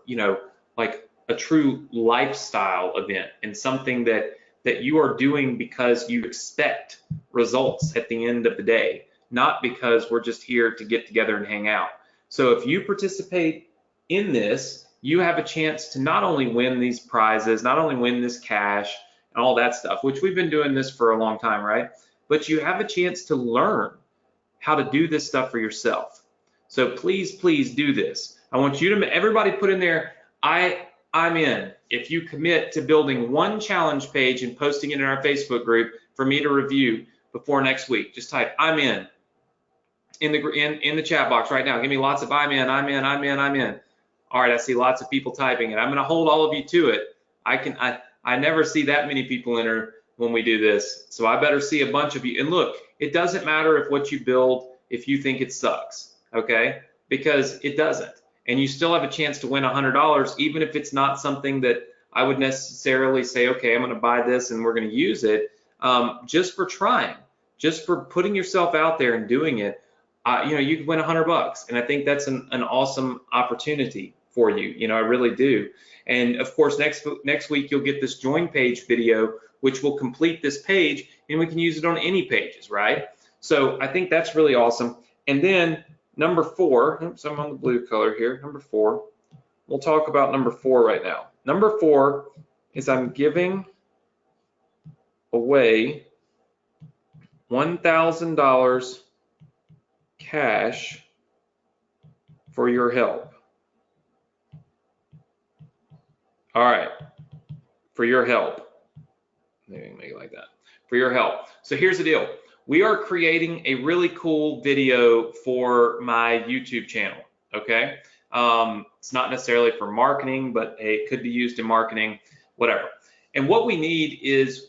like a true lifestyle event and something that you are doing because you expect results at the end of the day, not because we're just here to get together and hang out. So if you participate in this, you have a chance to not only win these prizes, not only win this cash and all that stuff, which we've been doing this for a long time, right? But you have a chance to learn how to do this stuff for yourself. So please, please do this. I want you to, everybody put in there, I I'm in. If you commit to building one challenge page and posting it in our Facebook group for me to review before next week, just type I'm in the chat box right now. Give me lots of I'm in, I'm in, I'm in, I'm in. All right, I see lots of people typing it. I'm going to hold all of you to it. I never see that many people enter when we do this, so I better see a bunch of you. And look, it doesn't matter if what you build, if you think it sucks, okay? Because it doesn't. And you still have a chance to win $100, even if it's not something that I would necessarily say, okay, I'm going to buy this and we're going to use it. Just for trying, just for putting yourself out there and doing it, you could win $100, and I think that's an awesome opportunity for you. I really do. And of course, next week you'll get this join page video, which will complete this page, and we can use it on any pages, right? So I think that's really awesome. And then number 4, oops, I'm on the blue color here. Number 4, we'll talk about number 4 right now. Number 4 is I'm giving away $1,000 cash for your help. All right, for your help. Maybe make it like that. For your help. So here's the deal. We are creating a really cool video for my YouTube channel, okay? It's not necessarily for marketing, but it could be used in marketing, whatever. And what we need is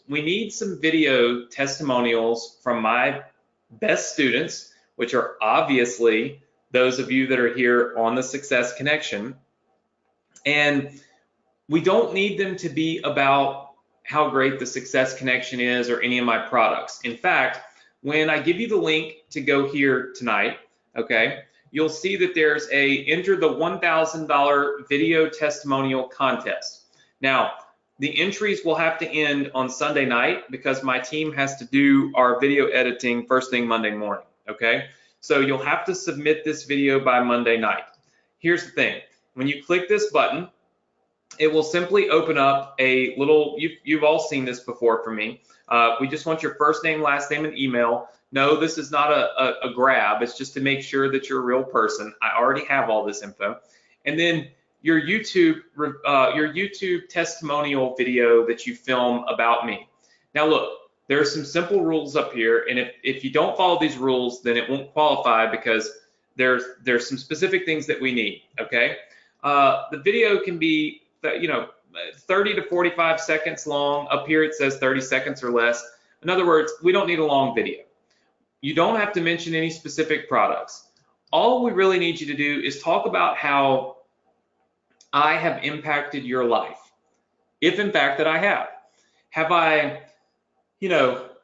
some video testimonials from my best students, which are obviously those of you that are here on the Success Connection. And we don't need them to be about how great the Success Connection is or any of my products. In fact, when I give you the link to go here tonight, okay, you'll see that there's enter the $1,000 video testimonial contest. Now, the entries will have to end on Sunday night because my team has to do our video editing first thing Monday morning, okay? So you'll have to submit this video by Monday night. Here's the thing. When you click this button, it will simply open up a little, you've all seen this before from me. We just want your first name, last name, and email. No, this is not a grab. It's just to make sure that you're a real person. I already have all this info. And then your YouTube testimonial video that you film about me. Now look, there are some simple rules up here, and if you don't follow these rules, then it won't qualify because there's some specific things that we need, okay? The video can be 30 to 45 seconds long. Up here it says 30 seconds or less. In other words, we don't need a long video. You don't have to mention any specific products. All we really need you to do is talk about how I have impacted your life. If in fact that I have. Have I,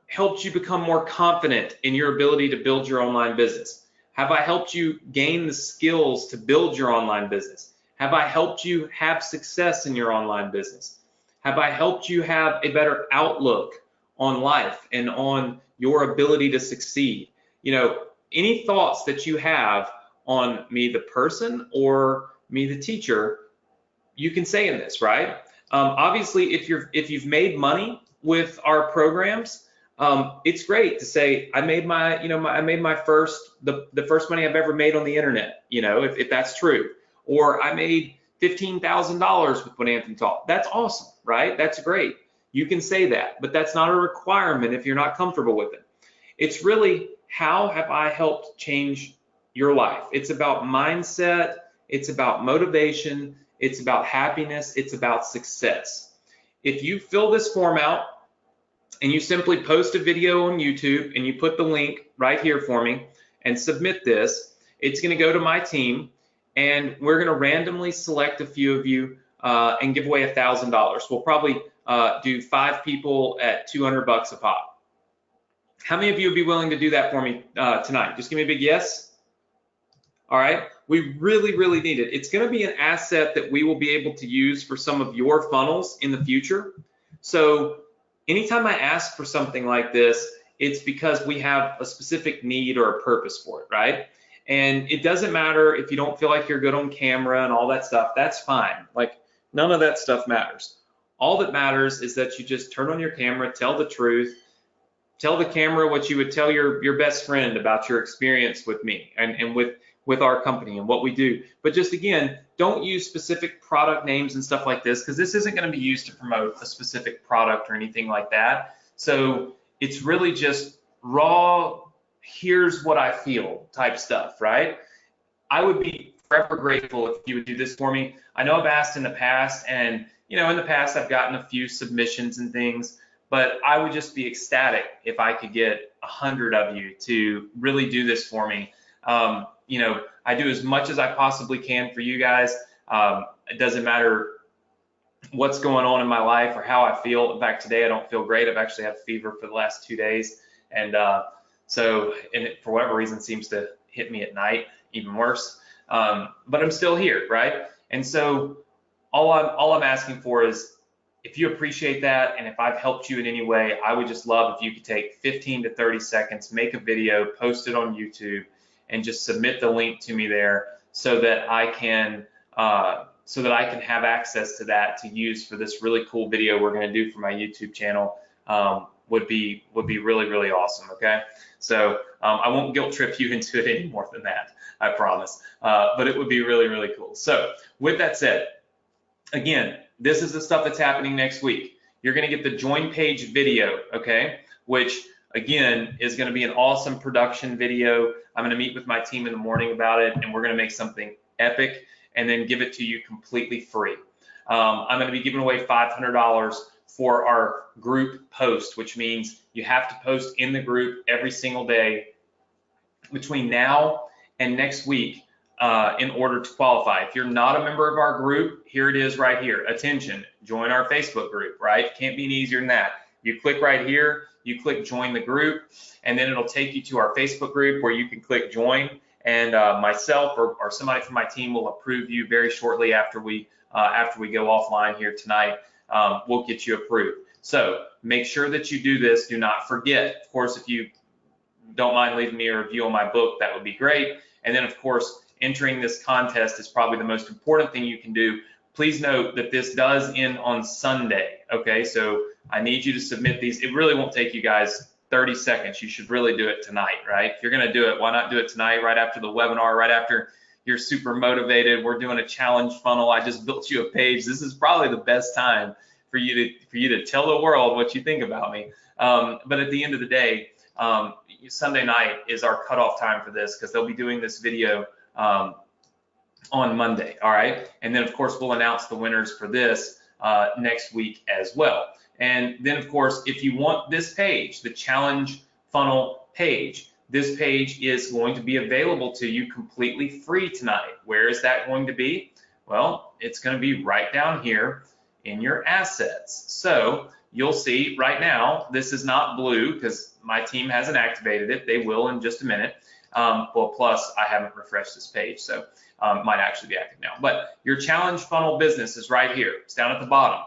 helped you become more confident in your ability to build your online business? Have I helped you gain the skills to build your online business? Have I helped you have success in your online business? Have I helped you have a better outlook on life and on your ability to succeed? Any thoughts that you have on me, the person, or me, the teacher, you can say in this, right? Obviously, if you've made money with our programs, it's great to say I made my first the first money I've ever made on the internet. If that's true. Or I made $15,000 with what Anthony taught. That's awesome, right? That's great. You can say that, but that's not a requirement if you're not comfortable with it. It's really, how have I helped change your life? It's about mindset. It's about motivation. It's about happiness. It's about success. If you fill this form out and you simply post a video on YouTube and you put the link right here for me and submit this, it's going to go to my team. And we're going to randomly select a few of you and give away $1,000. We'll probably do 5 people at $200 a pop. How many of you would be willing to do that for me tonight? Just give me a big yes. All right. We really, really need it. It's going to be an asset that we will be able to use for some of your funnels in the future. So anytime I ask for something like this, it's because we have a specific need or a purpose for it, right? And it doesn't matter if you don't feel like you're good on camera and all that stuff. That's fine. Like, none of that stuff matters. All that matters is that you just turn on your camera, tell the truth, tell the camera what you would tell your best friend about your experience with me and with our company and what we do. But just again, don't use specific product names and stuff like this, because this isn't going to be used to promote a specific product or anything like that. So it's really just raw, here's what I feel type stuff, right? I would be forever grateful if you would do this for me. I know I've asked in the past, and in the past I've gotten a few submissions and things, but I would just be ecstatic if I could get 100 of you to really do this for me. I do as much as I possibly can for you guys. It doesn't matter what's going on in my life or how I feel. In fact, today I don't feel great. I've actually had a fever for the last 2 days, and it, for whatever reason, seems to hit me at night, even worse. But I'm still here, right? And so all I'm asking for is, if you appreciate that, and if I've helped you in any way, I would just love if you could take 15 to 30 seconds, make a video, post it on YouTube, and just submit the link to me there, so that I can have access to that to use for this really cool video we're going to do for my YouTube channel. Would be really, really awesome. Okay, so I won't guilt trip you into it any more than that, I promise. But it would be really, really cool. So with that said, again, this is the stuff that's happening next week. You're going to get the join page video, okay, which again is going to be an awesome production video. I'm going to meet with my team in the morning about it, and we're going to make something epic and then give it to you completely free. I'm going to be giving away $500 for our group post, which means you have to post in the group every single day between now and next week in order to qualify. If you're not a member of our group, here it is right here. Attention, join our Facebook group, right? Can't be any easier than that. You click right here, you click join the group, and then it'll take you to our Facebook group where you can click join, and myself or somebody from my team will approve you very shortly after we go offline here tonight. We'll get you approved. So make sure that you do this. Do not forget. Of course, if you don't mind leaving me a review on my book, that would be great. And then, of course, entering this contest is probably the most important thing you can do. Please note that this does end on Sunday, okay? So I need you to submit these. It really won't take you guys 30 seconds. You should really do it tonight, right? If you're going to do it, why not do it tonight, right after the webinar, right after you're super motivated? We're doing a challenge funnel. I just built you a page. This is probably the best time for you to tell the world what you think about me. But at the end of the day, Sunday night is our cutoff time for this, because they'll be doing this video on Monday, all right? And then, of course, we'll announce the winners for this next week as well. And then, of course, if you want this page, the challenge funnel page, this page is going to be available to you completely free tonight. Where is that going to be? Well, it's going to be right down here in your assets. So you'll see right now, this is not blue because my team hasn't activated it. They will in just a minute. Well, plus I haven't refreshed this page, so might actually be active now. But your challenge funnel business is right here. It's down at the bottom.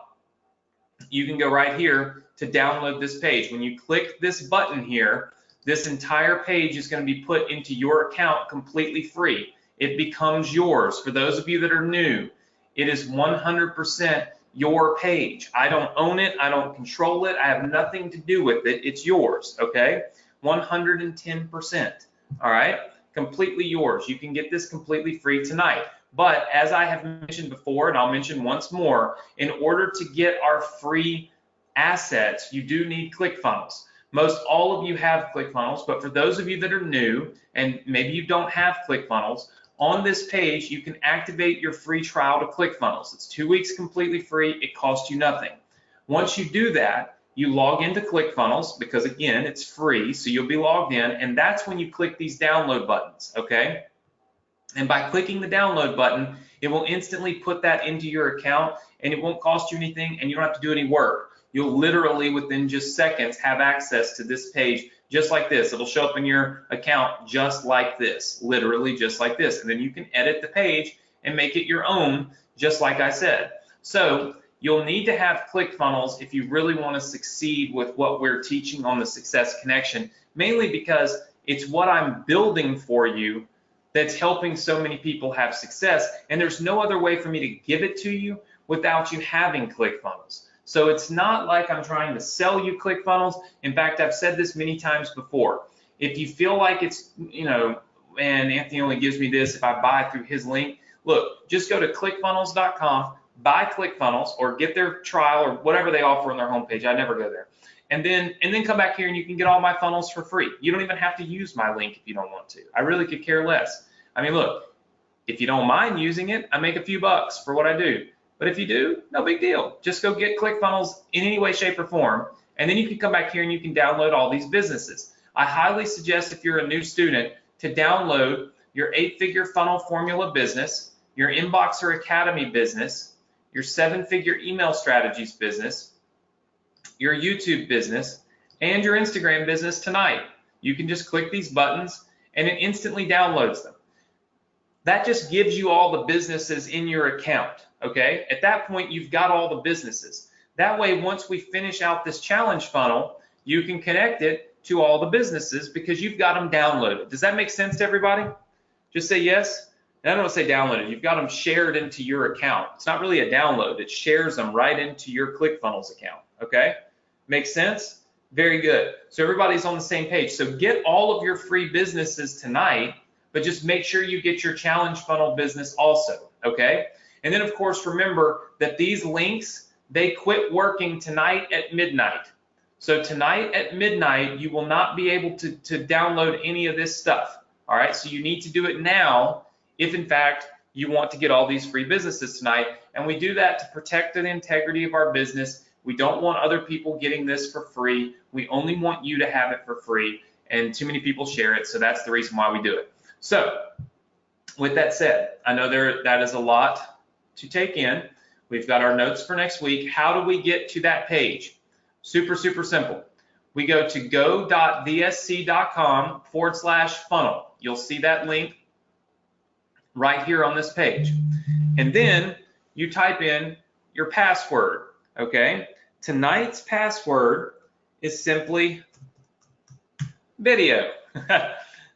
You can go right here to download this page. When you click this button here, this entire page is going to be put into your account completely free. It becomes yours. For those of you that are new, it is 100% your page. I don't own it. I don't control it. I have nothing to do with it. It's yours, okay? 110%, all right? Completely yours. You can get this completely free tonight. But as I have mentioned before, and I'll mention once more, in order to get our free assets, you do need ClickFunnels. Most all of you have ClickFunnels, but for those of you that are new and maybe you don't have ClickFunnels, on this page you can activate your free trial to ClickFunnels. It's 2 weeks completely free. It costs you nothing. Once you do that, you log into ClickFunnels because, again, it's free, so you'll be logged in, and that's when you click these download buttons, okay? And by clicking the download button, it will instantly put that into your account, and it won't cost you anything, and you don't have to do any work. You'll literally, within just seconds, have access to this page just like this. It'll show up in your account just like this, literally just like this. And then you can edit the page and make it your own, just like I said. So you'll need to have ClickFunnels if you really want to succeed with what we're teaching on the Success Connection, mainly because it's what I'm building for you that's helping so many people have success. And there's no other way for me to give it to you without you having ClickFunnels. So it's not like I'm trying to sell you ClickFunnels. In fact, I've said this many times before. If you feel like it's, and Anthony only gives me this if I buy through his link, look, just go to clickfunnels.com, buy ClickFunnels, or get their trial or whatever they offer on their homepage. I never go there. And then come back here and you can get all my funnels for free. You don't even have to use my link if you don't want to. I really could care less. I mean, look, if you don't mind using it, I make a few bucks for what I do. But if you do, no big deal. Just go get ClickFunnels in any way, shape, or form, and then you can come back here and you can download all these businesses. I highly suggest if you're a new student to download your 8-figure funnel formula business, your Inboxer Academy business, your 7-figure email strategies business, your YouTube business, and your Instagram business tonight. You can just click these buttons and it instantly downloads them. That just gives you all the businesses in your account, okay? At that point, you've got all the businesses. That way, once we finish out this challenge funnel, you can connect it to all the businesses because you've got them downloaded. Does that make sense to everybody? Just say yes. And I don't say downloaded. You've got them shared into your account. It's not really a download. It shares them right into your ClickFunnels account, okay? Makes sense? Very good. So everybody's on the same page. So get all of your free businesses tonight, but just make sure you get your challenge funnel business also, okay? And then, of course, remember that these links, they quit working tonight at midnight. So tonight at midnight, you will not be able to download any of this stuff, all right? So you need to do it now if, in fact, you want to get all these free businesses tonight. And we do that to protect the integrity of our business. We don't want other people getting this for free. We only want you to have it for free, and too many people share it, so that's the reason why we do it. So with that said, I know that is a lot to take in. We've got our notes for next week. How do we get to that page? Super, super simple. We go to go.vsc.com/funnel. You'll see that link right here on this page. And then you type in your password, okay? Tonight's password is simply video.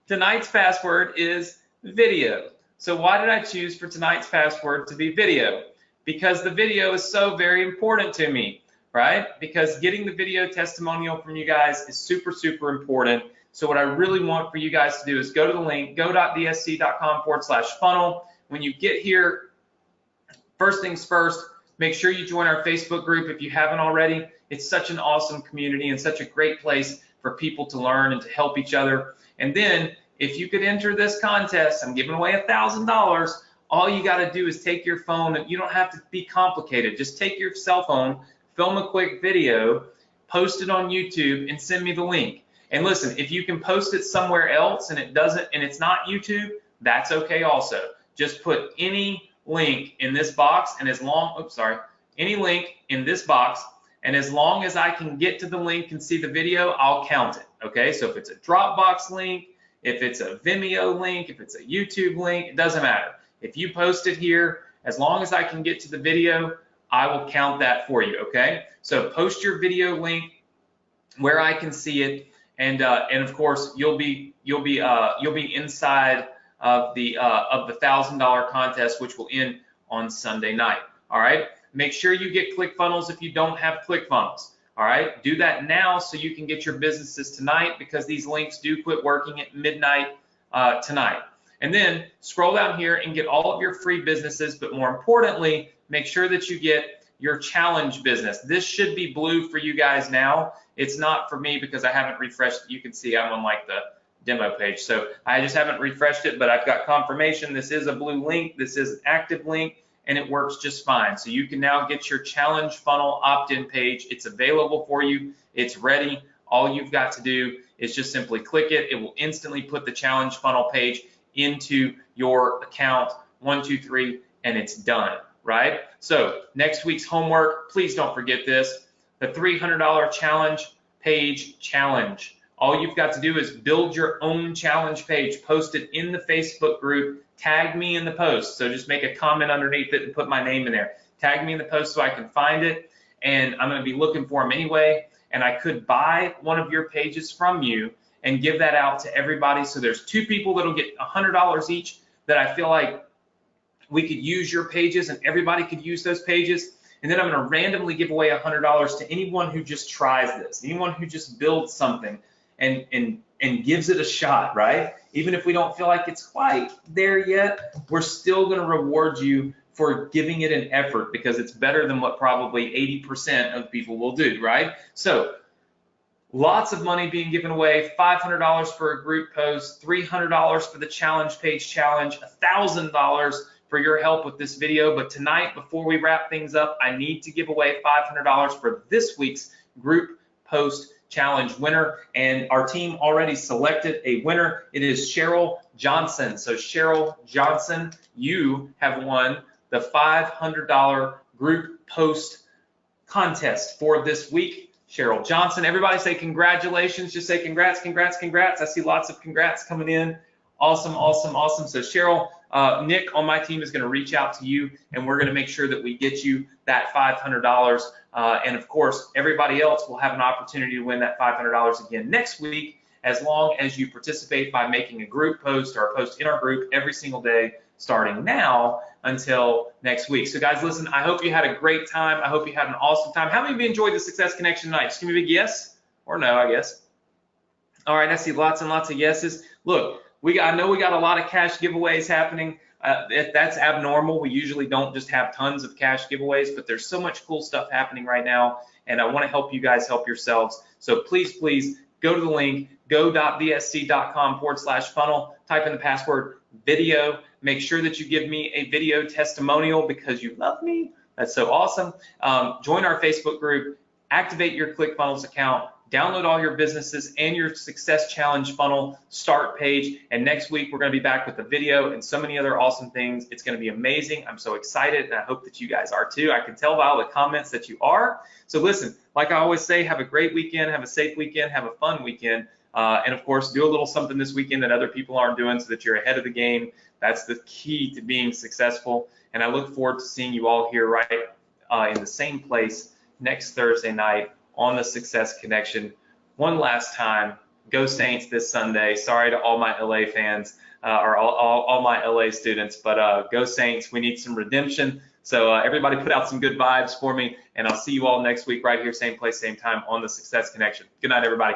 Tonight's password is video. So why did I choose for tonight's password to be video? Because the video is so very important to me, right? Because getting the video testimonial from you guys is super, super important. So what I really want for you guys to do is go to the link, go.vsc.com/funnel. When you get here, first things first, make sure you join our Facebook group if you haven't already. It's such an awesome community and such a great place for people to learn and to help each other. And then if you could enter this contest, I'm giving away $1,000. All you got to do is take your phone, and you don't have to be complicated. Just take your cell phone, film a quick video, post it on YouTube, and send me the link. And listen, if you can post it somewhere else and it's not YouTube, that's okay also. Just put any link in this box, and any link in this box, and as long as I can get to the link and see the video, I'll count it, okay? So if it's a Dropbox link, if it's a Vimeo link, if it's a YouTube link, it doesn't matter. If you post it here, as long as I can get to the video, I will count that for you, okay? So post your video link where I can see it, and of course you'll be inside of the $1,000 contest, which will end on Sunday night. All right. Make sure you get ClickFunnels if you don't have ClickFunnels. All right. Do that now so you can get your businesses tonight, because these links do quit working at midnight tonight. And then scroll down here and get all of your free businesses, but more importantly, make sure that you get your challenge business. This should be blue for you guys now. It's not for me because I haven't refreshed it. You can see I'm on like the demo page. So I just haven't refreshed it, but I've got confirmation this is a blue link. This is an active link, and it works just fine. So you can now get your challenge funnel opt-in page. It's available for you. It's ready. All you've got to do is just simply click it. It will instantly put the challenge funnel page into your account, 1, 2, 3, and it's done, right? So next week's homework, please don't forget this, the $300 challenge page challenge. All you've got to do is build your own challenge page, post it in the Facebook group, tag me in the post. So just make a comment underneath it and put my name in there. Tag me in the post so I can find it, and I'm going to be looking for them anyway. And I could buy one of your pages from you and give that out to everybody. So there's 2 people that'll get $100 each that I feel like we could use your pages, and everybody could use those pages. And then I'm going to randomly give away $100 to anyone who just tries this, anyone who just builds something and and gives it a shot, right? Even if we don't feel like it's quite there yet, we're still going to reward you for giving it an effort, because it's better than what probably 80% of people will do, right? So lots of money being given away, $500 for a group post, $300 for the challenge page challenge, $1,000 for your help with this video. But tonight, before we wrap things up, I need to give away $500 for this week's group post challenge winner, and our team already selected a winner. It is Cheryl Johnson. So Cheryl Johnson, you have won the $500 group post contest for this week. Cheryl Johnson, everybody say congratulations. Just say congrats, congrats, congrats. I see lots of congrats coming in. Awesome, awesome, awesome. So Cheryl, Nick on my team is going to reach out to you, and we're going to make sure that we get you that $500. And of course, everybody else will have an opportunity to win that $500 again next week, as long as you participate by making a group post or a post in our group every single day, starting now until next week. So guys, listen, I hope you had a great time. I hope you had an awesome time. How many of you enjoyed the Success Connection tonight? Just give me a big yes or no, I guess. All right, I see lots and lots of yeses. Look, I know we got a lot of cash giveaways happening. That's abnormal. We usually don't just have tons of cash giveaways, but there's so much cool stuff happening right now, and I want to help you guys help yourselves. So please, please go to the link, go.vsc.com/funnel, type in the password video. Make sure that you give me a video testimonial because you love me. That's so awesome. Join our Facebook group, activate your ClickFunnels account, download all your businesses and your Success Challenge funnel start page. And next week, we're going to be back with a video and so many other awesome things. It's going to be amazing. I'm so excited, and I hope that you guys are too. I can tell by all the comments that you are. So listen, like I always say, have a great weekend, have a safe weekend, have a fun weekend. And of course, do a little something this weekend that other people aren't doing so that you're ahead of the game. That's the key to being successful. And I look forward to seeing you all here right in the same place next Thursday night on the Success Connection. One last time, go Saints this Sunday. Sorry to all my LA fans or all my LA students, but go Saints. We need some redemption. So everybody put out some good vibes for me, and I'll see you all next week right here, same place, same time on the Success Connection. Good night, everybody.